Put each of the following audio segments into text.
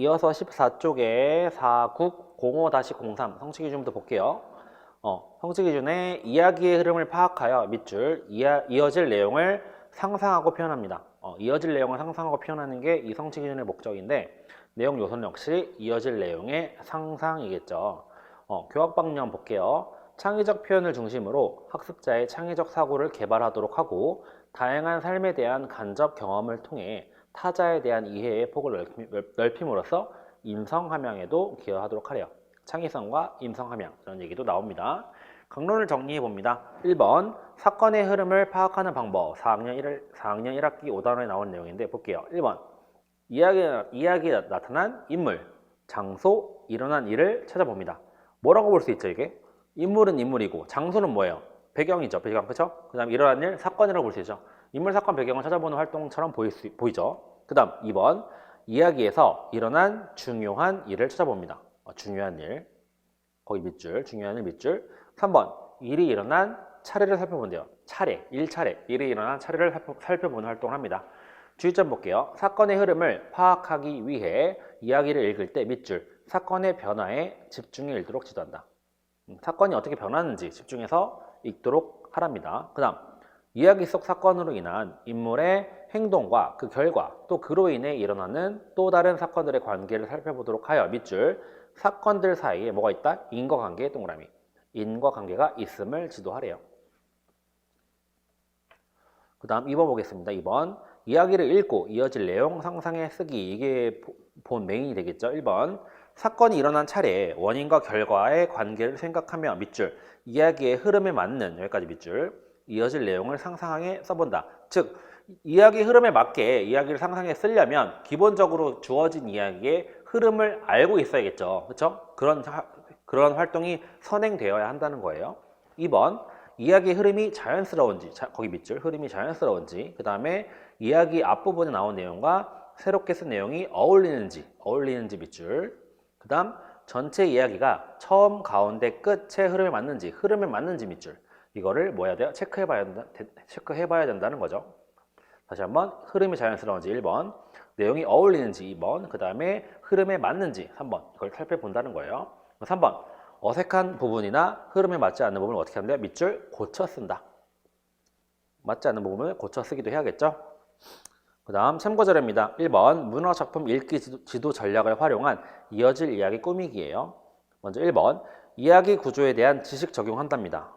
이어서 14쪽에 4905-03 성취기준부터 볼게요. 성취기준에 이야기의 흐름을 파악하여 밑줄 이어질 내용을 상상하고 표현합니다. 이어질 내용을 상상하고 표현하는 게 이 성취기준의 목적인데 내용 요소는 역시 이어질 내용의 상상이겠죠. 교학방면 볼게요. 창의적 표현을 중심으로 학습자의 창의적 사고를 개발하도록 하고 다양한 삶에 대한 간접 경험을 통해 타자에 대한 이해의 폭을 넓힘으로써 인성함양에도 기여하도록 하래요. 창의성과 인성함양 이런 얘기도 나옵니다. 강론을 정리해 봅니다. 1번 사건의 흐름을 파악하는 방법 4학년 1학기 5단원에 나온 내용인데 볼게요. 1번 이야기에 나타난 인물, 장소, 일어난 일을 찾아봅니다. 뭐라고 볼 수 있죠 이게? 인물은 인물이고 장소는 뭐예요? 배경이죠. 배경 그렇죠? 그 다음 일어난 일, 사건이라고 볼 수 있죠. 인물, 사건, 배경을 찾아보는 활동처럼 보이죠. 그 다음 2번 이야기에서 일어난 중요한 일을 찾아봅니다. 중요한 일 거기 밑줄, 중요한 일 밑줄. 3번 일이 일어난 차례를 살펴본대요. 일이 일어난 차례를 살펴보는 활동을 합니다. 주의점 볼게요. 사건의 흐름을 파악하기 위해 이야기를 읽을 때 밑줄 사건의 변화에 집중해 읽도록 지도한다. 사건이 어떻게 변하는지 집중해서 읽도록 하랍니다. 그 다음 이야기 속 사건으로 인한 인물의 행동과 그 결과 또 그로 인해 일어나는 또 다른 사건들의 관계를 살펴보도록 하여 밑줄 사건들 사이에 뭐가 있다? 인과관계 동그라미 인과관계가 있음을 지도하래요. 그 다음 2번 보겠습니다. 2번 이야기를 읽고 이어질 내용 상상에 쓰기 이게 본 메인이 되겠죠. 1번 사건이 일어난 차례 원인과 결과의 관계를 생각하며 밑줄 이야기의 흐름에 맞는 여기까지 밑줄 이어질 내용을 상상하게 써본다. 즉 이야기 흐름에 맞게 이야기를 상상해 쓰려면 기본적으로 주어진 이야기의 흐름을 알고 있어야겠죠. 그렇죠? 그런 활동이 선행되어야 한다는 거예요. 2번 이야기의 흐름이 자연스러운지 거기 밑줄 흐름이 자연스러운지 그 다음에 이야기 앞부분에 나온 내용과 새롭게 쓴 내용이 어울리는지 밑줄 그 다음 전체 이야기가 처음 가운데 끝의 흐름에 맞는지 밑줄 이거를 뭐 해야 돼요? 체크해봐야 된다는 거죠. 다시 한번 흐름이 자연스러운지 1번 내용이 어울리는지 2번 그 다음에 흐름에 맞는지 3번 이걸 살펴본다는 거예요. 3번 어색한 부분이나 흐름에 맞지 않는 부분을 어떻게 하면 돼요? 밑줄 고쳐 쓴다. 맞지 않는 부분을 고쳐 쓰기도 해야겠죠. 그 다음 참고자료입니다. 1번 문화작품 읽기 지도 전략을 활용한 이어질 이야기 꾸미기예요. 먼저 1번 이야기 구조에 대한 지식 적용한답니다.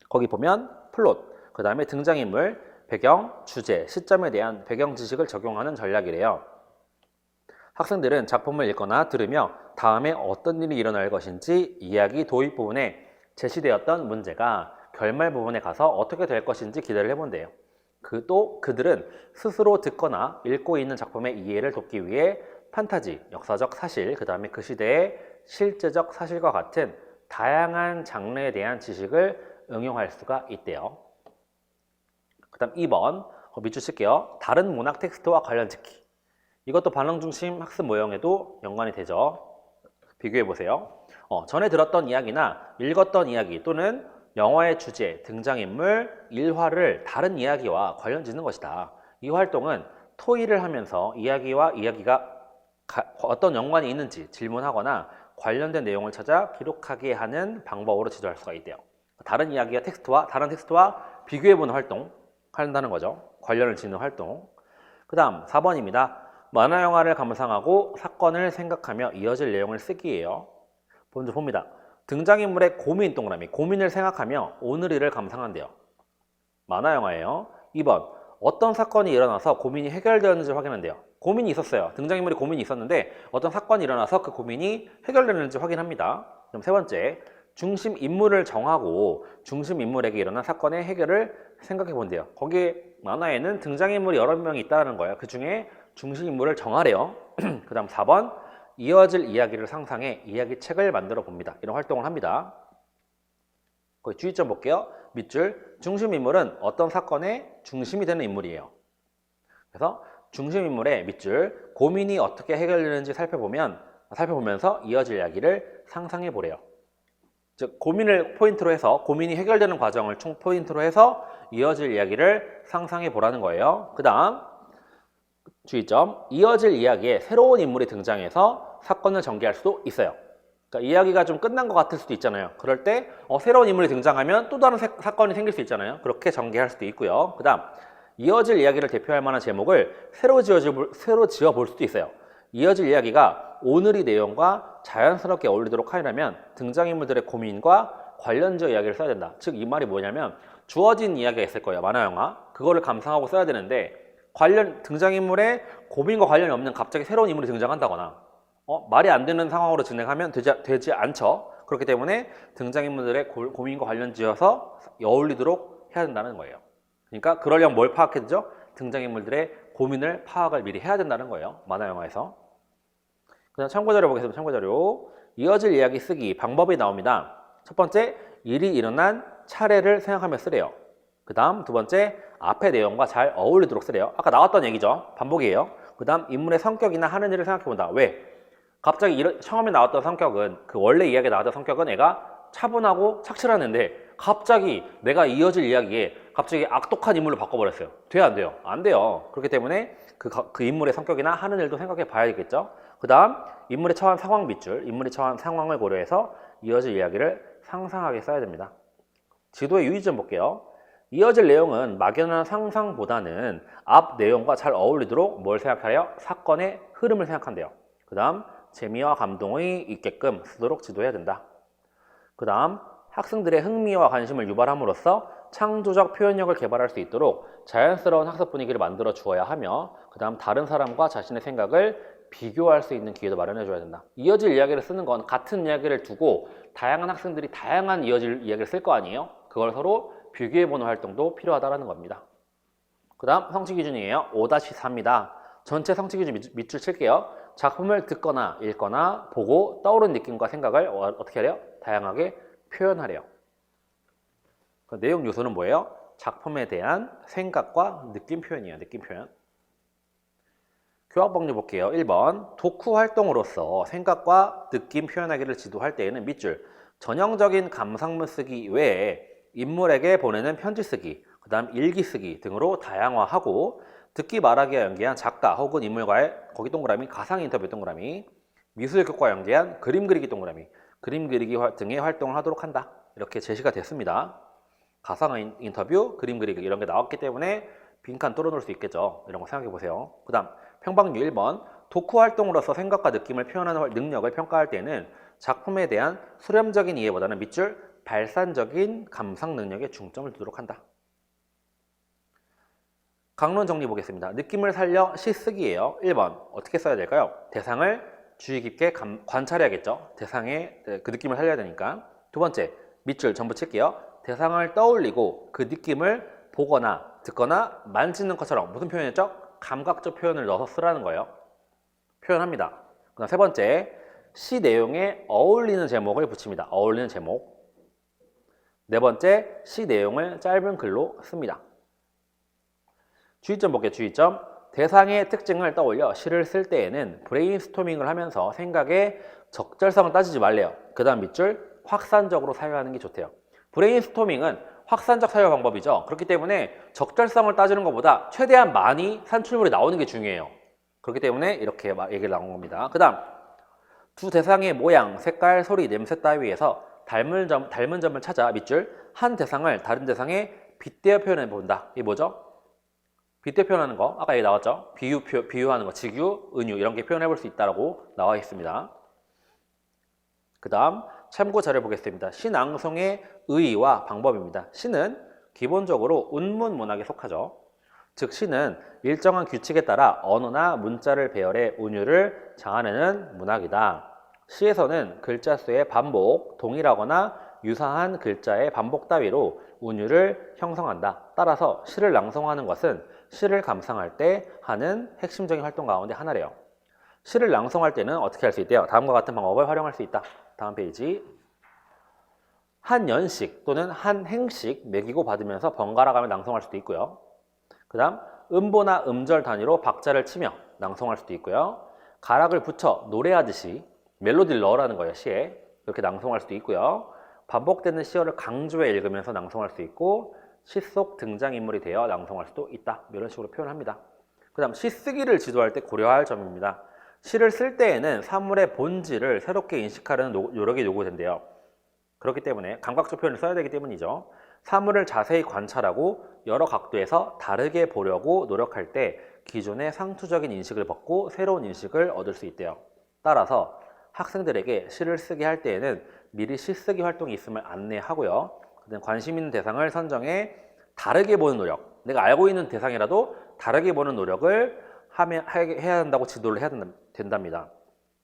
거기 보면 플롯, 그 다음에 등장인물, 배경, 주제, 시점에 대한 배경 지식을 적용하는 전략이래요. 학생들은 작품을 읽거나 들으며 다음에 어떤 일이 일어날 것인지 이야기 도입 부분에 제시되었던 문제가 결말 부분에 가서 어떻게 될 것인지 기대를 해본대요. 그들은 스스로 듣거나 읽고 있는 작품의 이해를 돕기 위해 판타지, 역사적 사실, 그 다음에 그 시대의 실제적 사실과 같은 다양한 장르에 대한 지식을 응용할 수가 있대요. 그 다음 2번 밑줄 칠게요. 다른 문학 텍스트와 관련 짓기. 이것도 반응 중심 학습 모형에도 연관이 되죠. 비교해 보세요. 전에 들었던 이야기나 읽었던 이야기 또는 영화의 주제, 등장인물, 일화를 다른 이야기와 관련 짓는 것이다. 이 활동은 토의를 하면서 이야기가 어떤 연관이 있는지 질문하거나 관련된 내용을 찾아 기록하게 하는 방법으로 지도할 수가 있대요. 다른 이야기와 다른 텍스트와 비교해보는 활동 한다는 거죠. 관련을 짓는 활동. 그 다음 4번입니다. 만화 영화를 감상하고 사건을 생각하며 이어질 내용을 쓰기예요. 먼저 봅니다. 등장인물의 고민을 생각하며 오늘 일을 감상한대요. 만화 영화예요. 2번 어떤 사건이 일어나서 고민이 해결되었는지 확인한대요. 고민이 있었어요. 등장인물이 고민이 있었는데 어떤 사건이 일어나서 그 고민이 해결되는지 확인합니다. 그럼 세 번째 중심 인물을 정하고 중심 인물에게 일어난 사건의 해결을 생각해 본대요. 거기에 만화에는 등장인물이 여러 명이 있다는 거예요. 그 중에 중심 인물을 정하래요. 그 다음 4번 이어질 이야기를 상상해 이야기책을 만들어 봅니다. 이런 활동을 합니다. 거기 주의점 볼게요. 밑줄 중심 인물은 어떤 사건의 중심이 되는 인물이에요. 그래서 중심 인물의 밑줄 고민이 어떻게 해결되는지 살펴보면서 이어질 이야기를 상상해 보래요. 즉 고민을 포인트로 해서 고민이 해결되는 과정을 총 포인트로 해서 이어질 이야기를 상상해 보라는 거예요. 그 다음 주의점 이어질 이야기에 새로운 인물이 등장해서 사건을 전개할 수도 있어요. 그러니까 이야기가 좀 끝난 것 같을 수도 있잖아요. 그럴 때 새로운 인물이 등장하면 또 다른 사건이 생길 수 있잖아요. 그렇게 전개할 수도 있고요. 그 다음 이어질 이야기를 대표할 만한 제목을 새로 지어 볼 수도 있어요. 이어질 이야기가 오늘의 내용과 자연스럽게 어울리도록 하려면 등장인물들의 고민과 관련지어 이야기를 써야 된다. 즉 이 말이 뭐냐면 주어진 이야기가 있을 거예요. 만화 영화. 그거를 감상하고 써야 되는데 등장인물의 고민과 관련이 없는 갑자기 새로운 인물이 등장한다거나 말이 안 되는 상황으로 진행하면 되지 않죠. 그렇기 때문에 등장인물들의 고민과 관련지어서 어울리도록 해야 된다는 거예요. 그러니까 그러려면 뭘 파악해야 되죠? 등장인물들의 고민을 파악을 미리 해야 된다는 거예요. 만화 영화에서. 그다음 참고자료 보겠습니다. 참고자료. 이어질 이야기 쓰기 방법이 나옵니다. 첫 번째, 일이 일어난 차례를 생각하며 쓰래요. 그 다음 두 번째, 앞의 내용과 잘 어울리도록 쓰래요. 아까 나왔던 얘기죠. 반복이에요. 그 다음 인물의 성격이나 하는 일을 생각해본다. 왜? 갑자기 처음에 나왔던 성격은 그 원래 이야기에 나왔던 성격은 애가 차분하고 착실하는데 갑자기 내가 이어질 이야기에 갑자기 악독한 인물로 바꿔버렸어요. 돼요? 안 돼요? 안 돼요. 그렇기 때문에 그 인물의 성격이나 하는 일도 생각해 봐야겠죠. 그 다음 인물의 처한 상황 밑줄, 인물이 처한 상황을 고려해서 이어질 이야기를 상상하게 써야 됩니다. 지도의 유의점 볼게요. 이어질 내용은 막연한 상상보다는 앞 내용과 잘 어울리도록 뭘 생각하래요? 사건의 흐름을 생각한대요. 그 다음 재미와 감동이 있게끔 쓰도록 지도해야 된다. 그 다음 학생들의 흥미와 관심을 유발함으로써 창조적 표현력을 개발할 수 있도록 자연스러운 학습 분위기를 만들어 주어야 하며 그 다음 다른 사람과 자신의 생각을 비교할 수 있는 기회도 마련해 줘야 된다. 이어질 이야기를 쓰는 건 같은 이야기를 두고 다양한 학생들이 다양한 이어질 이야기를 쓸 거 아니에요? 그걸 서로 비교해보는 활동도 필요하다는 겁니다. 그 다음 성취 기준이에요. 5-4입니다. 전체 성취 기준 밑줄 칠게요. 작품을 듣거나 읽거나 보고 떠오른 느낌과 생각을 어떻게 하래요? 다양하게 표현하래요. 그 내용 요소는 뭐예요? 작품에 대한 생각과 느낌 표현이에요. 느낌 표현. 교학 법률 볼게요. 1번 독후 활동으로서 생각과 느낌 표현하기를 지도할 때에는 밑줄 전형적인 감상문 쓰기 외에 인물에게 보내는 편지 쓰기, 그 다음 일기 쓰기 등으로 다양화하고 듣기 말하기와 연계한 작가 혹은 인물과의 거기 동그라미 가상 인터뷰 동그라미 미술교과 연계한 그림 그리기 동그라미 그림 그리기 등의 활동을 하도록 한다. 이렇게 제시가 됐습니다. 가상 인터뷰, 그림 그리기 이런 게 나왔기 때문에 빈칸 뚫어놓을 수 있겠죠. 이런 거 생각해 보세요. 그 다음 평방류 1번 독후 활동으로서 생각과 느낌을 표현하는 능력을 평가할 때는 작품에 대한 수렴적인 이해보다는 밑줄 발산적인 감상 능력에 중점을 두도록 한다. 강론 정리 보겠습니다. 느낌을 살려 시 쓰기예요. 1번 어떻게 써야 될까요? 대상을 주의 깊게 관찰해야겠죠. 대상의 그 느낌을 살려야 되니까. 두 번째 밑줄 전부 칠게요. 대상을 떠올리고 그 느낌을 보거나 듣거나 만지는 것처럼 무슨 표현이었죠? 감각적 표현을 넣어서 쓰라는 거예요. 표현합니다. 그다음 세 번째 시 내용에 어울리는 제목을 붙입니다. 어울리는 제목. 네 번째 시 내용을 짧은 글로 씁니다. 주의점 볼게요. 주의점. 대상의 특징을 떠올려 시를 쓸 때에는 브레인스토밍을 하면서 생각의 적절성을 따지지 말래요. 그 다음 밑줄 확산적으로 사용하는 게 좋대요. 브레인스토밍은 확산적 사용 방법이죠. 그렇기 때문에 적절성을 따지는 것보다 최대한 많이 산출물이 나오는 게 중요해요. 그렇기 때문에 이렇게 얘기를 나온 겁니다. 그 다음 두 대상의 모양, 색깔, 소리, 냄새 따위에서 닮은 점을 찾아 밑줄 한 대상을 다른 대상에 빗대어 표현해 본다. 이게 뭐죠? 빗대어 표현하는 거 아까 얘기 나왔죠? 비유하는 거, 직유, 은유 이런 게 표현해 볼 수 있다고 나와 있습니다. 그 다음 참고 자료 보겠습니다. 시낭송의 의의와 방법입니다. 시는 기본적으로 운문 문학에 속하죠. 즉 시는 일정한 규칙에 따라 언어나 문자를 배열해 운율을 장아내는 문학이다. 시에서는 글자 수의 반복, 동일하거나 유사한 글자의 반복 따위로 운율을 형성한다. 따라서 시를 낭송하는 것은 시를 감상할 때 하는 핵심적인 활동 가운데 하나래요. 시를 낭송할 때는 어떻게 할 수 있대요? 다음과 같은 방법을 활용할 수 있다. 다음 페이지. 한 연식 또는 한 행씩 매기고 받으면서 번갈아 가며 낭송할 수도 있고요. 그 다음 음보나 음절 단위로 박자를 치며 낭송할 수도 있고요. 가락을 붙여 노래하듯이 멜로디를 넣으라는 거예요. 시에. 이렇게 낭송할 수도 있고요. 반복되는 시어를 강조해 읽으면서 낭송할 수 있고 시 속 등장인물이 되어 낭송할 수도 있다. 이런 식으로 표현합니다. 그 다음 시 쓰기를 지도할 때 고려할 점입니다. 시를 쓸 때에는 사물의 본질을 새롭게 인식하려는 노력이 요구된대요. 그렇기 때문에 감각적 표현을 써야 되기 때문이죠. 사물을 자세히 관찰하고 여러 각도에서 다르게 보려고 노력할 때 기존의 상투적인 인식을 벗고 새로운 인식을 얻을 수 있대요. 따라서 학생들에게 시를 쓰게 할 때에는 미리 시쓰기 활동이 있음을 안내하고요. 관심 있는 대상을 선정해 다르게 보는 노력, 내가 알고 있는 대상이라도 다르게 보는 노력을 해야 한다고 지도를 해야 된답니다.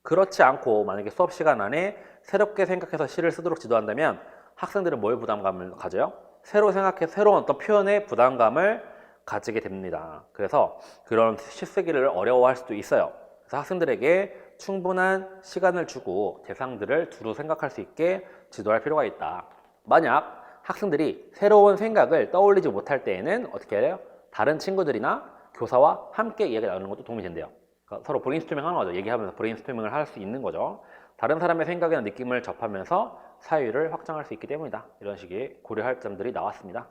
그렇지 않고 만약에 수업 시간 안에 새롭게 생각해서 시를 쓰도록 지도한다면 학생들은 뭘 부담감을 가져요? 새로 생각해 새로운 어떤 표현에 부담감을 가지게 됩니다. 그래서 그런 시 쓰기를 어려워할 수도 있어요. 그래서 학생들에게 충분한 시간을 주고 대상들을 두루 생각할 수 있게 지도할 필요가 있다. 만약 학생들이 새로운 생각을 떠올리지 못할 때에는 어떻게 해야 돼요? 다른 친구들이나 교사와 함께 이야기 나누는 것도 도움이 된대요. 그러니까 서로 브레인스토밍 하는 거죠. 얘기하면서 브레인스토밍을 할 수 있는 거죠. 다른 사람의 생각이나 느낌을 접하면서 사유를 확장할 수 있기 때문이다. 이런 식의 고려할 점들이 나왔습니다.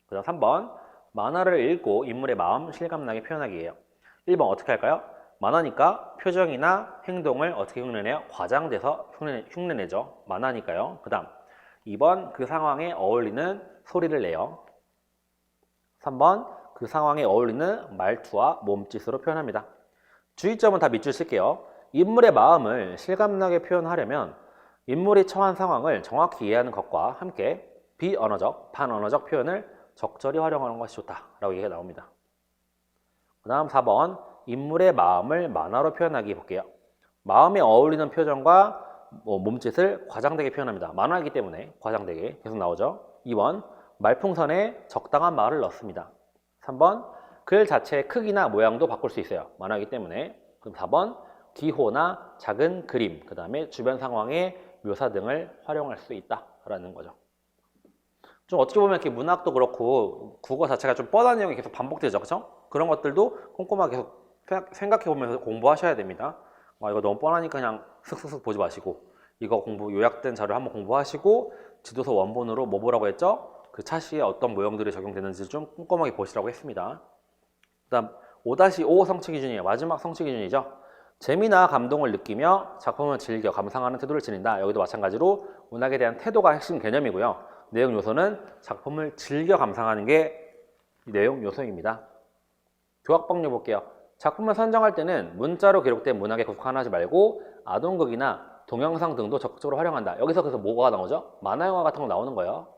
그 다음 3번, 만화를 읽고 인물의 마음 실감나게 표현하기예요. 1번 어떻게 할까요? 만화니까 표정이나 행동을 어떻게 흉내내요? 과장돼서 흉내내죠. 만화니까요. 그 다음 2번, 그 상황에 어울리는 소리를 내요. 3번, 그 상황에 어울리는 말투와 몸짓으로 표현합니다. 주의점은 다 밑줄 칠게요. 인물의 마음을 실감나게 표현하려면 인물이 처한 상황을 정확히 이해하는 것과 함께 비언어적, 반언어적 표현을 적절히 활용하는 것이 좋다라고 얘기가 나옵니다. 그 다음 4번, 인물의 마음을 만화로 표현하기 볼게요. 마음에 어울리는 표정과 몸짓을 과장되게 표현합니다. 만화이기 때문에 과장되게 계속 나오죠. 2번, 말풍선에 적당한 말을 넣습니다. 3번, 글 자체의 크기나 모양도 바꿀 수 있어요. 만화이기 때문에. 그럼 4번, 기호나 작은 그림, 그 다음에 주변 상황의 묘사 등을 활용할 수 있다라는 거죠. 좀 어떻게 보면 이렇게 문학도 그렇고 국어 자체가 좀 뻔한 내용이 계속 반복되죠. 그렇죠? 그런 것들도 꼼꼼하게 계속 생각해 보면서 공부하셔야 됩니다. 이거 너무 뻔하니까 그냥 슥슥슥 보지 마시고 이거 요약된 자료 한번 공부하시고 지도서 원본으로 뭐 보라고 했죠? 그 차시에 어떤 모형들이 적용되는지 좀 꼼꼼하게 보시라고 했습니다. 그 다음 5-5 성취 기준이에요. 마지막 성취 기준이죠. 재미나 감동을 느끼며 작품을 즐겨 감상하는 태도를 지닌다. 여기도 마찬가지로 문학에 대한 태도가 핵심 개념이고요. 내용 요소는 작품을 즐겨 감상하는 게 내용 요소입니다. 교학법률 볼게요. 작품을 선정할 때는 문자로 기록된 문학에 국한하지 말고 아동극이나 동영상 등도 적극적으로 활용한다. 여기서 그래서 뭐가 나오죠? 만화 영화 같은 거 나오는 거예요.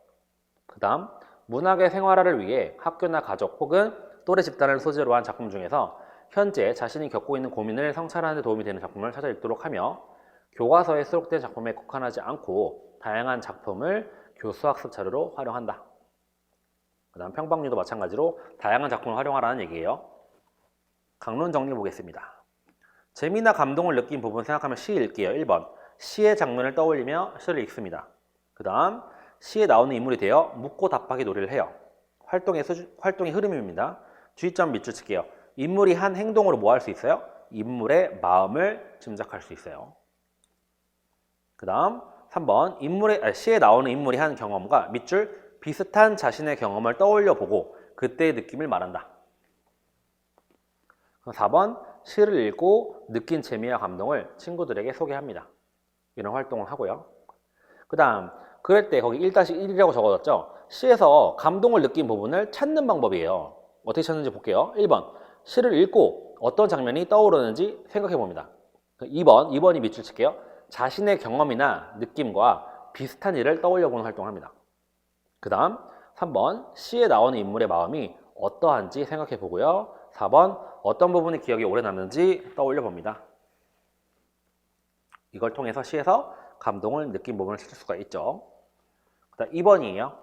그 다음 문학의 생활화를 위해 학교나 가족 혹은 또래 집단을 소재로 한 작품 중에서 현재 자신이 겪고 있는 고민을 성찰하는 데 도움이 되는 작품을 찾아 읽도록 하며 교과서에 수록된 작품에 국한하지 않고 다양한 작품을 교수학습 자료로 활용한다. 그 다음 평방류도 마찬가지로 다양한 작품을 활용하라는 얘기예요. 강론 정리 보겠습니다. 재미나 감동을 느낀 부분 생각하면 시 읽기예요. 1번 시의 장면을 떠올리며 시를 읽습니다. 그 다음 시에 나오는 인물이 되어 묻고 답하기 놀이를 해요. 활동의 흐름입니다. 주의점 밑줄 칠게요. 인물이 한 행동으로 뭐 할 수 있어요? 인물의 마음을 짐작할 수 있어요. 그 다음 3번 시에 나오는 인물이 한 경험과 밑줄 비슷한 자신의 경험을 떠올려 보고 그때의 느낌을 말한다. 4번 시를 읽고 느낀 재미와 감동을 친구들에게 소개합니다. 이런 활동을 하고요. 그 다음 그럴 때 거기 1-1이라고 적어뒀죠. 시에서 감동을 느낀 부분을 찾는 방법이에요. 어떻게 찾는지 볼게요. 1번 시를 읽고 어떤 장면이 떠오르는지 생각해 봅니다. 2번이 밑줄 칠게요. 자신의 경험이나 느낌과 비슷한 일을 떠올려 보는 활동을 합니다. 그 다음 3번 시에 나오는 인물의 마음이 어떠한지 생각해 보고요. 4번 어떤 부분이 기억에 오래 남는지 떠올려 봅니다. 이걸 통해서 시에서 감동을 느낀 부분을 찾을 수가 있죠. 그 다음 2번이에요.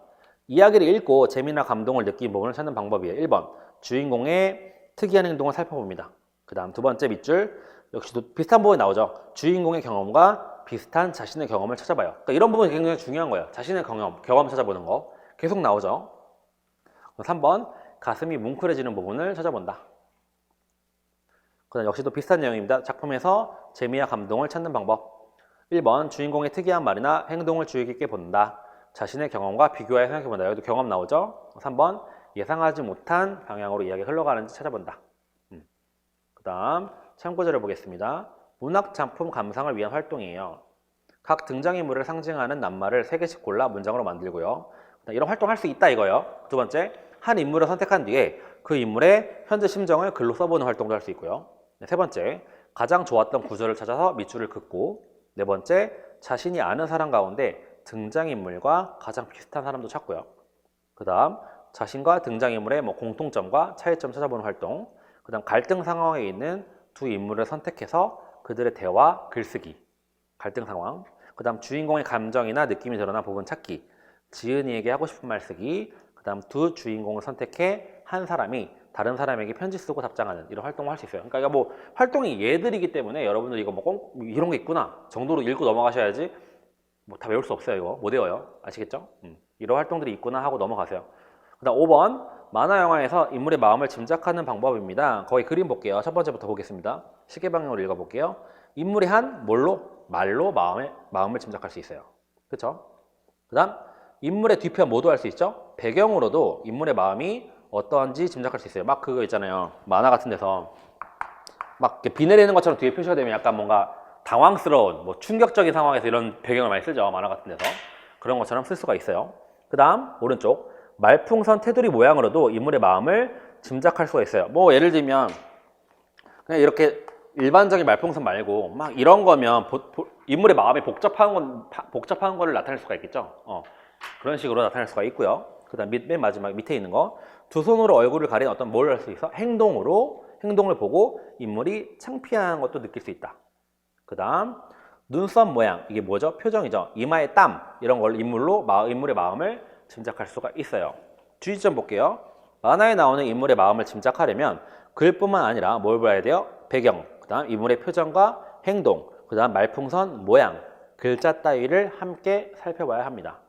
이야기를 읽고 재미나 감동을 느낀 부분을 찾는 방법이에요. 1번 주인공의 특이한 행동을 살펴봅니다. 그 다음 두 번째 밑줄 역시도 비슷한 부분이 나오죠. 주인공의 경험과 비슷한 자신의 경험을 찾아봐요. 그러니까 이런 부분이 굉장히 중요한 거예요. 자신의 경험 찾아보는 거 계속 나오죠. 3번 가슴이 뭉클해지는 부분을 찾아본다. 그 다음 역시도 비슷한 내용입니다. 작품에서 재미와 감동을 찾는 방법. 1번 주인공의 특이한 말이나 행동을 주의 깊게 본다. 자신의 경험과 비교하여 생각해본다. 여기도 경험 나오죠. 3번 예상하지 못한 방향으로 이야기가 흘러가는지 찾아본다. 그 다음 참고자료 보겠습니다. 문학 작품 감상을 위한 활동이에요. 각 등장인물을 상징하는 낱말을 3개씩 골라 문장으로 만들고요. 이런 활동 할 수 있다 이거예요. 두 번째, 한 인물을 선택한 뒤에 그 인물의 현재 심정을 글로 써보는 활동도 할 수 있고요. 세 번째, 가장 좋았던 구절을 찾아서 밑줄을 긋고, 네 번째, 자신이 아는 사람 가운데 등장인물과 가장 비슷한 사람도 찾고요. 그 다음, 자신과 등장인물의 공통점과 차이점 찾아보는 활동, 그 다음 갈등 상황에 있는 두 인물을 선택해서 그들의 대화, 글쓰기, 갈등 상황, 그 다음 주인공의 감정이나 느낌이 드러난 부분 찾기, 지은이에게 하고 싶은 말 쓰기, 그 다음 두 주인공을 선택해 한 사람이 다른 사람에게 편지 쓰고 답장하는 이런 활동을 할 수 있어요. 그러니까 이거 활동이 얘들이기 때문에 여러분들 이거 이런 게 있구나 정도로 읽고 넘어가셔야지 다 외울 수 없어요. 이거 못 외워요. 아시겠죠? 이런 활동들이 있구나 하고 넘어가세요. 그 다음 5번, 만화 영화에서 인물의 마음을 짐작하는 방법입니다. 거의 그림 볼게요. 첫 번째부터 보겠습니다. 시계 방향으로 읽어볼게요. 인물이 한 말로 마음을 짐작할 수 있어요. 그렇죠? 그 다음 인물의 뒤편 모두 할 수 있죠? 배경으로도 인물의 마음이 어떠한지 짐작할 수 있어요. 막 그거 있잖아요. 만화 같은 데서 막 비 내리는 것처럼 뒤에 표시가 되면 약간 뭔가 당황스러운, 충격적인 상황에서 이런 배경을 많이 쓰죠. 만화 같은 데서. 그런 것처럼 쓸 수가 있어요. 그 다음 오른쪽, 말풍선 테두리 모양으로도 인물의 마음을 짐작할 수가 있어요. 예를 들면 그냥 이렇게 일반적인 말풍선 말고 막 이런 거면 인물의 마음이 복잡한 거를 나타낼 수가 있겠죠. 그런 식으로 나타낼 수가 있고요. 그 다음 맨 마지막 밑에 있는 거, 두 손으로 얼굴을 가린 어떤 뭘 할 수 있어? 행동을 보고 인물이 창피한 것도 느낄 수 있다. 그 다음 눈썹 모양, 이게 뭐죠? 표정이죠. 이마에 땀, 이런 걸 인물의 마음을 짐작할 수가 있어요. 주의점 볼게요. 만화에 나오는 인물의 마음을 짐작하려면 글뿐만 아니라 뭘 봐야 돼요? 배경, 그 다음 인물의 표정과 행동, 그 다음 말풍선 모양, 글자 따위를 함께 살펴봐야 합니다.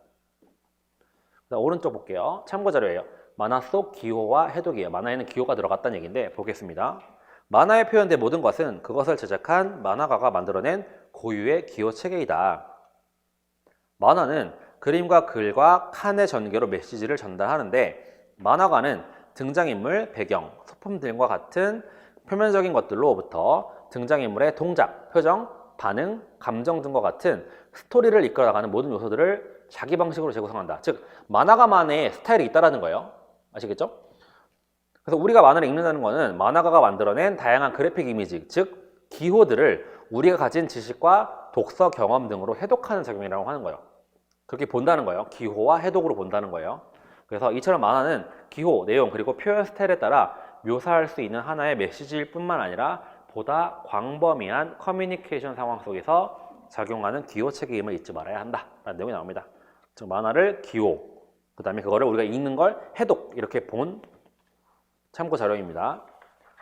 오른쪽 볼게요. 참고자료예요. 만화 속 기호와 해독이에요. 만화에는 기호가 들어갔다는 얘기인데 보겠습니다. 만화에 표현된 모든 것은 그것을 제작한 만화가가 만들어낸 고유의 기호 체계이다. 만화는 그림과 글과 칸의 전개로 메시지를 전달하는데 만화가는 등장인물, 배경, 소품 등과 같은 표면적인 것들로부터 등장인물의 동작, 표정, 반응, 감정 등과 같은 스토리를 이끌어나가는 모든 요소들을 자기 방식으로 재구성한다. 즉 만화가만의 스타일이 있다는 거예요. 아시겠죠? 그래서 우리가 만화를 읽는다는 것은 만화가가 만들어낸 다양한 그래픽 이미지, 즉 기호들을 우리가 가진 지식과 독서 경험 등으로 해독하는 작용이라고 하는 거예요. 그렇게 본다는 거예요. 기호와 해독으로 본다는 거예요. 그래서 이처럼 만화는 기호, 내용, 그리고 표현 스타일에 따라 묘사할 수 있는 하나의 메시지일 뿐만 아니라 보다 광범위한 커뮤니케이션 상황 속에서 작용하는 기호 체계임을 잊지 말아야 한다 라는 내용이 나옵니다. 즉 만화를 기호, 그 다음에 그거를 우리가 읽는 걸 해독, 이렇게 본 참고 자료입니다.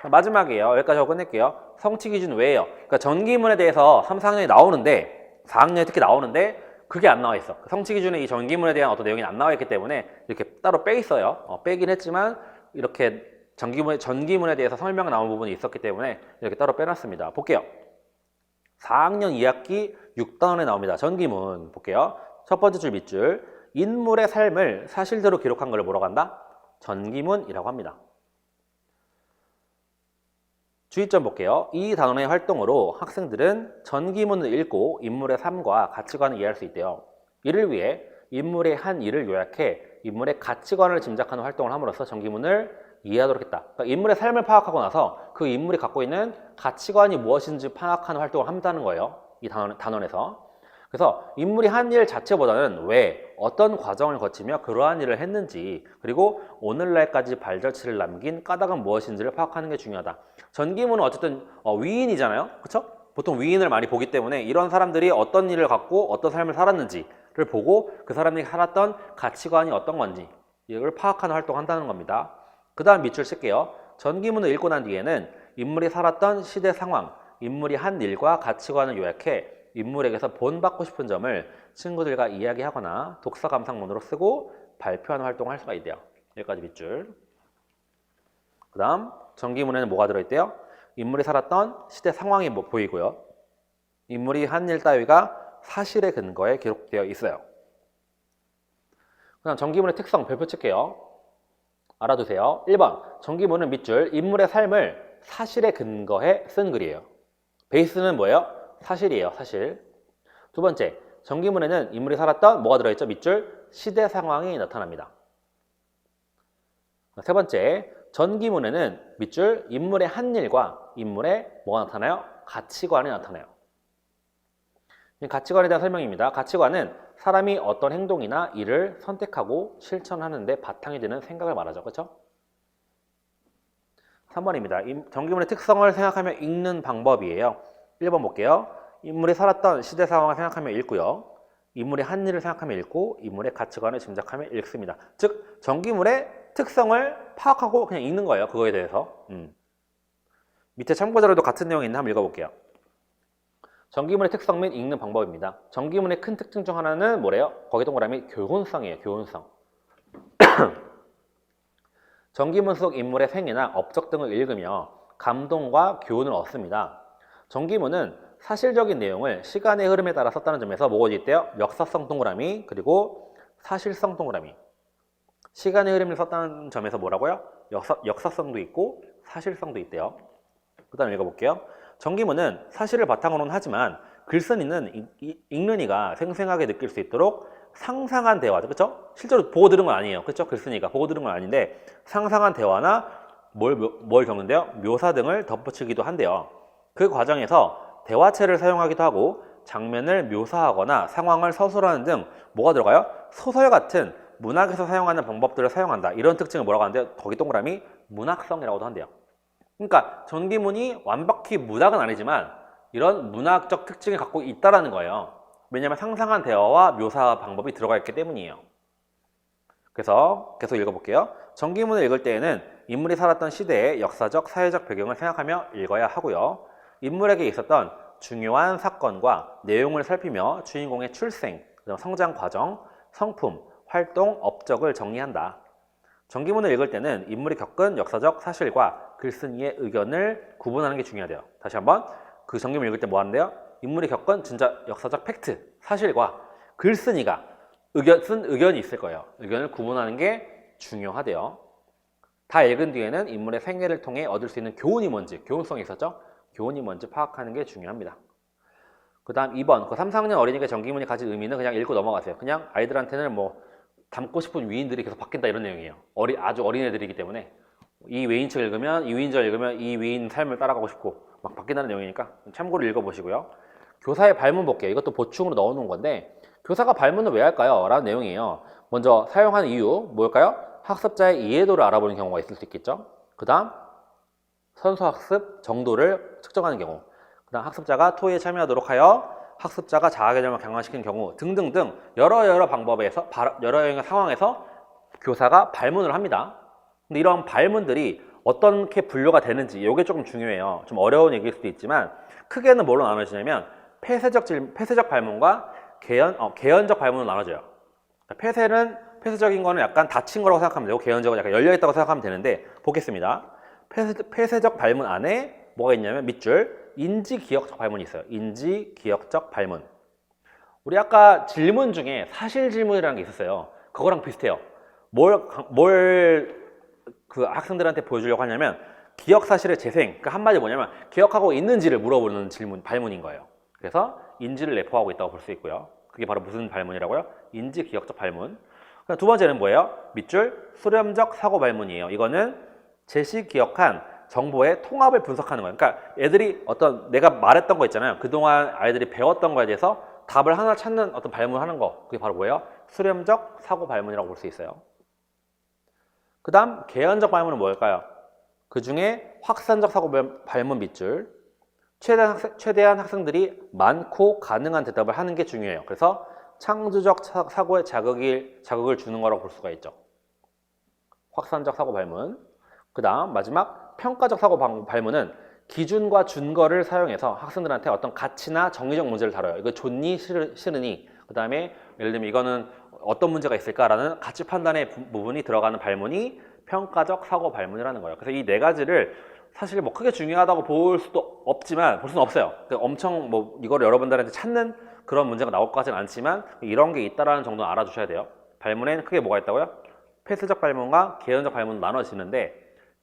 마지막이에요. 여기까지 하고 끝낼게요. 성취 기준 왜예요? 그러니까 전기문에 대해서 3, 4학년이 나오는데 4학년에 특히 나오는데 그게 안 나와 있어. 성취 기준에 이 전기문에 대한 어떤 내용이 안 나와 있기 때문에 이렇게 따로 빼 있어요. 빼긴 했지만 이렇게 전기문에 대해서 설명 나온 부분이 있었기 때문에 이렇게 따로 빼놨습니다. 볼게요. 4학년 2학기 6단원에 나옵니다. 전기문 볼게요. 첫 번째 줄 밑줄, 인물의 삶을 사실대로 기록한 걸 뭐라고 한다? 전기문이라고 합니다. 주의점 볼게요. 이 단원의 활동으로 학생들은 전기문을 읽고 인물의 삶과 가치관을 이해할 수 있대요. 이를 위해 인물의 한 일을 요약해 인물의 가치관을 짐작하는 활동을 함으로써 전기문을 이해하도록 했다. 그러니까 인물의 삶을 파악하고 나서 그 인물이 갖고 있는 가치관이 무엇인지 파악하는 활동을 한다는 거예요. 이 단원에서. 그래서 인물이 한 일 자체보다는 왜, 어떤 과정을 거치며 그러한 일을 했는지, 그리고 오늘날까지 발자취를 남긴 까닭은 무엇인지를 파악하는 게 중요하다. 전기문은 어쨌든 위인이잖아요. 그렇죠? 보통 위인을 많이 보기 때문에 이런 사람들이 어떤 일을 갖고 어떤 삶을 살았는지를 보고 그 사람들이 살았던 가치관이 어떤 건지 이걸 파악하는 활동을 한다는 겁니다. 그 다음 밑줄 쓸게요. 전기문을 읽고 난 뒤에는 인물이 살았던 시대 상황, 인물이 한 일과 가치관을 요약해 인물에게서 본받고 싶은 점을 친구들과 이야기하거나 독서 감상문으로 쓰고 발표하는 활동을 할 수가 있대요. 여기까지 밑줄. 그 다음 전기문에는 뭐가 들어있대요? 인물이 살았던 시대 상황이 보이고요. 인물이 한 일 따위가 사실의 근거에 기록되어 있어요. 그 다음 전기문의 특성 별표 칠게요. 알아두세요. 1번 전기문은 밑줄 인물의 삶을 사실에 근거해 쓴 글이에요. 베이스는 뭐예요? 사실이에요, 사실. 두 번째, 전기문에는 인물이 살았던 뭐가 들어있죠? 밑줄, 시대 상황이 나타납니다. 세 번째, 전기문에는 밑줄, 인물의 한 일과 인물의 뭐가 나타나요? 가치관이 나타나요. 가치관에 대한 설명입니다. 가치관은 사람이 어떤 행동이나 일을 선택하고 실천하는 데 바탕이 되는 생각을 말하죠. 그렇죠? 3번입니다. 전기문의 특성을 생각하며 읽는 방법이에요. 1번 볼게요. 인물이 살았던 시대 상황을 생각하며 읽고요. 인물의 한 일을 생각하며 읽고 인물의 가치관을 짐작하며 읽습니다. 즉 전기물의 특성을 파악하고 그냥 읽는 거예요. 그거에 대해서. 밑에 참고자료도 같은 내용이 있는데 한번 읽어볼게요. 전기문의 특성 및 읽는 방법입니다. 전기문의 큰 특징 중 하나는 뭐래요? 거기 동그라미 교훈성이에요. 교훈성. 전기문 속 인물의 생애나 업적 등을 읽으며 감동과 교훈을 얻습니다. 전기문은 사실적인 내용을 시간의 흐름에 따라 썼다는 점에서 뭐가 있대요? 역사성 동그라미 그리고 사실성 동그라미. 시간의 흐름을 썼다는 점에서 뭐라고요? 역사성도 있고 사실성도 있대요. 그 다음 읽어볼게요. 전기문은 사실을 바탕으로는 하지만 글쓴이는 읽는 이가 생생하게 느낄 수 있도록 상상한 대화죠. 그렇죠? 실제로 보고 들은 건 아니에요. 그렇죠? 글쓴이가 보고 들은 건 아닌데 상상한 대화나 뭘 적는데요? 묘사 등을 덧붙이기도 한대요. 그 과정에서 대화체를 사용하기도 하고 장면을 묘사하거나 상황을 서술하는 등 뭐가 들어가요? 소설 같은 문학에서 사용하는 방법들을 사용한다. 이런 특징을 뭐라고 하는데요? 거기 동그라미 문학성이라고도 한대요. 그러니까 전기문이 완벽히 문학은 아니지만 이런 문학적 특징을 갖고 있다는 거예요. 왜냐하면 상상한 대화와 묘사 방법이 들어가 있기 때문이에요. 그래서 계속 읽어볼게요. 전기문을 읽을 때에는 인물이 살았던 시대의 역사적, 사회적 배경을 생각하며 읽어야 하고요. 인물에게 있었던 중요한 사건과 내용을 살피며 주인공의 출생, 성장 과정, 성품, 활동, 업적을 정리한다. 전기문을 읽을 때는 인물이 겪은 역사적 사실과 글쓴이의 의견을 구분하는 게 중요하대요. 다시 한번 그 전기문 읽을 때 뭐 하는데요? 인물이 겪은 진짜 역사적 팩트, 사실과 글쓴이가 쓴 의견이 있을 거예요. 의견을 구분하는 게 중요하대요. 다 읽은 뒤에는 인물의 생애를 통해 얻을 수 있는 교훈이 뭔지, 교훈성이 있었죠? 교훈이 뭔지 파악하는 게 중요합니다. 그 다음 2번, 그 3, 4학년 어린이가 전기문이 가진 의미는 그냥 읽고 넘어가세요. 그냥 아이들한테는 뭐 닮고 싶은 위인들이 계속 바뀐다 이런 내용이에요. 아주 어린 애들이기 때문에 이 위인책 읽으면 이 위인절 읽으면 이 위인 삶을 따라가고 싶고 막 바뀐다는 내용이니까 참고로 읽어보시고요. 교사의 발문 볼게요. 이것도 보충으로 넣어놓은 건데 교사가 발문을 왜 할까요? 라는 내용이에요. 먼저 사용하는 이유 뭘까요? 학습자의 이해도를 알아보는 경우가 있을 수 있겠죠. 그 다음 선수학습 정도를 측정하는 경우, 그 다음 학습자가 토의에 참여하도록 하여 학습자가 자아개념을 강화시키는 경우 등등등 여러 방법에서 여러 상황에서 교사가 발문을 합니다. 근데 이런 발문들이 어떻게 분류가 되는지 이게 조금 중요해요. 좀 어려운 얘기일 수도 있지만 크게는 뭘로 나눠지냐면 폐쇄적 발문과 개연적 발문으로 나눠져요. 폐쇄적인 거는 약간 닫힌 거라고 생각하면 되고 개연적은 약간 열려있다고 생각하면 되는데 보겠습니다. 폐쇄적 발문 안에 뭐가 있냐면 밑줄 인지기억적 발문이 있어요. 인지기억적 발문. 우리 아까 질문 중에 사실 질문이라는 게 있었어요. 그거랑 비슷해요. 뭘 그 학생들한테 보여주려고 하냐면 기억 사실의 재생. 그러니까 한마디 뭐냐면 기억하고 있는지를 물어보는 발문인 거예요. 그래서 인지를 내포하고 있다고 볼 수 있고요. 그게 바로 무슨 발문이라고요? 인지기억적 발문. 두 번째는 뭐예요? 밑줄 수렴적 사고 발문이에요. 이거는 제시 기억한 정보의 통합을 분석하는 거예요. 그러니까 애들이 내가 말했던 거 있잖아요. 그동안 아이들이 배웠던 거에 대해서 답을 하나 찾는 어떤 발문을 하는 거. 그게 바로 뭐예요? 수렴적 사고 발문이라고 볼 수 있어요. 그 다음 개연적 발문은 뭘까요? 그 중에 확산적 사고 발문 밑줄. 최대한 학생들이 많고 가능한 대답을 하는 게 중요해요. 그래서 창조적 사고에 자극을 주는 거라고 볼 수가 있죠. 확산적 사고 발문. 그 다음 마지막 평가적 사고 발문은 기준과 준거를 사용해서 학생들한테 어떤 가치나 정의적 문제를 다뤄요. 이거 좋니 싫으니. 그 다음에 예를 들면 이거는 어떤 문제가 있을까라는 가치 판단의 부분이 들어가는 발문이 평가적 사고 발문이라는 거예요. 그래서 이 네 가지를 사실 뭐 크게 중요하다고 볼 수도 없지만 볼 수는 없어요. 그러니까 엄청 뭐 이걸 여러분들한테 찾는 그런 문제가 나올 것 같지는 않지만 이런 게 있다라는 정도는 알아두셔야 돼요. 발문에는 크게 뭐가 있다고요? 폐쇄적 발문과 개연적 발문은 나눠지는데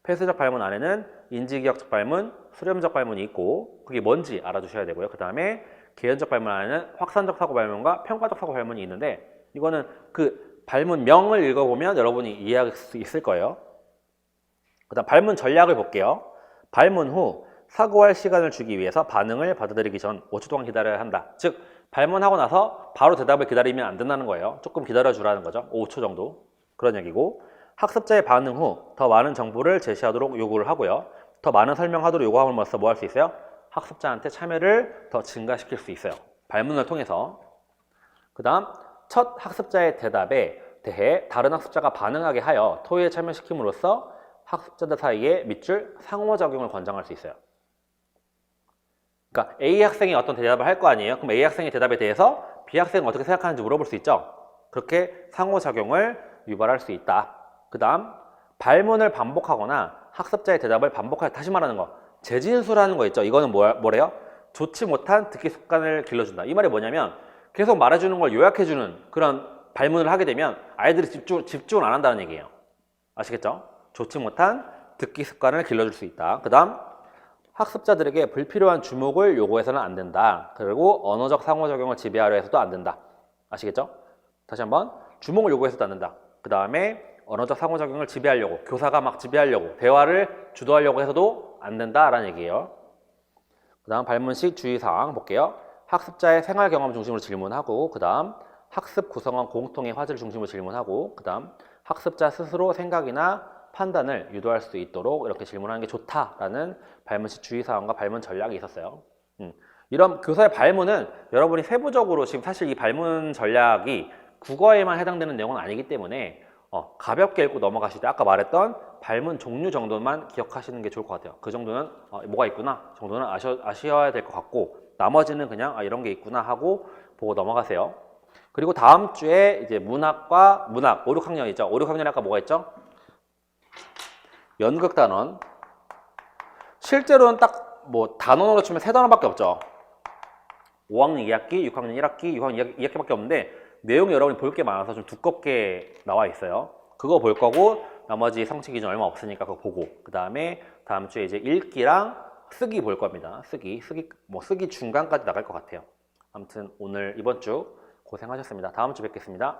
폐쇄적 발문 안에는 인지기억적 발문, 수렴적 발문이 있고 그게 뭔지 알아두셔야 되고요. 그 다음에 개연적 발문 안에는 확산적 사고 발문과 평가적 사고 발문이 있는데 이거는 그 발문명을 읽어보면 여러분이 이해할 수 있을 거예요. 그 다음 발문 전략을 볼게요. 발문 후 사고할 시간을 주기 위해서 반응을 받아들이기 전 5초 동안 기다려야 한다. 즉 발문하고 나서 바로 대답을 기다리면 안 된다는 거예요. 조금 기다려주라는 거죠. 5초 정도. 그런 얘기고 학습자의 반응 후 더 많은 정보를 제시하도록 요구를 하고요. 더 많은 설명하도록 요구함으로써 뭐 할 수 있어요? 학습자한테 참여를 더 증가시킬 수 있어요. 발문을 통해서. 그 다음 첫 학습자의 대답에 대해 다른 학습자가 반응하게 하여 토의에 참여시킴으로써 학습자들 사이에 밑줄 상호작용을 권장할 수 있어요. 그러니까 A 학생이 어떤 대답을 할 거 아니에요? 그럼 A 학생의 대답에 대해서 B 학생은 어떻게 생각하는지 물어볼 수 있죠? 그렇게 상호작용을 유발할 수 있다. 그 다음 발문을 반복하거나 학습자의 대답을 반복하여 다시 말하는 거. 재진술하는 거 있죠? 이거는 뭐래요? 좋지 못한 듣기 습관을 길러준다. 이 말이 뭐냐면 계속 말해주는 걸 요약해주는 그런 발문을 하게 되면 아이들이 집중을 안 한다는 얘기예요. 아시겠죠? 좋지 못한 듣기 습관을 길러줄 수 있다. 그 다음 학습자들에게 불필요한 주목을 요구해서는 안 된다. 그리고 언어적 상호작용을 지배하려 해서도 안 된다. 아시겠죠? 다시 한번 주목을 요구해서도 안 된다. 그 다음에 언어적 상호작용을 지배하려고 교사가 막 지배하려고 대화를 주도하려고 해서도 안 된다라는 얘기예요. 그 다음 발문식 주의사항 볼게요. 학습자의 생활 경험 중심으로 질문하고 그 다음 학습 구성원 공통의 화제를 중심으로 질문하고 그 다음 학습자 스스로 생각이나 판단을 유도할 수 있도록 이렇게 질문하는 게 좋다라는 발문식 주의사항과 발문 전략이 있었어요. 이런 교사의 발문은 여러분이 세부적으로 지금 사실 이 발문 전략이 국어에만 해당되는 내용은 아니기 때문에 가볍게 읽고 넘어가실 때 아까 말했던 발문 종류 정도만 기억하시는 게 좋을 것 같아요. 그 정도는 뭐가 있구나 정도는 아셔야 될 것 같고 나머지는 그냥 이런 게 있구나 하고 보고 넘어가세요. 그리고 다음 주에 이제 문학과 문학 5, 6학년이죠. 5, 6학년에 아까 뭐가 있죠? 연극 단원. 실제로는 딱 뭐 단원으로 치면 3단원밖에 없죠. 5학년 2학기, 6학년 1학기, 6학년 2학기밖에 없는데 내용이 여러분이 볼 게 많아서 좀 두껍게 나와 있어요. 그거 볼 거고 나머지 성취 기준 얼마 없으니까 그거 보고 그 다음에 다음 주에 이제 읽기랑 쓰기 볼 겁니다. 쓰기 중간까지 나갈 것 같아요. 아무튼 오늘 이번 주 고생하셨습니다. 다음 주 뵙겠습니다.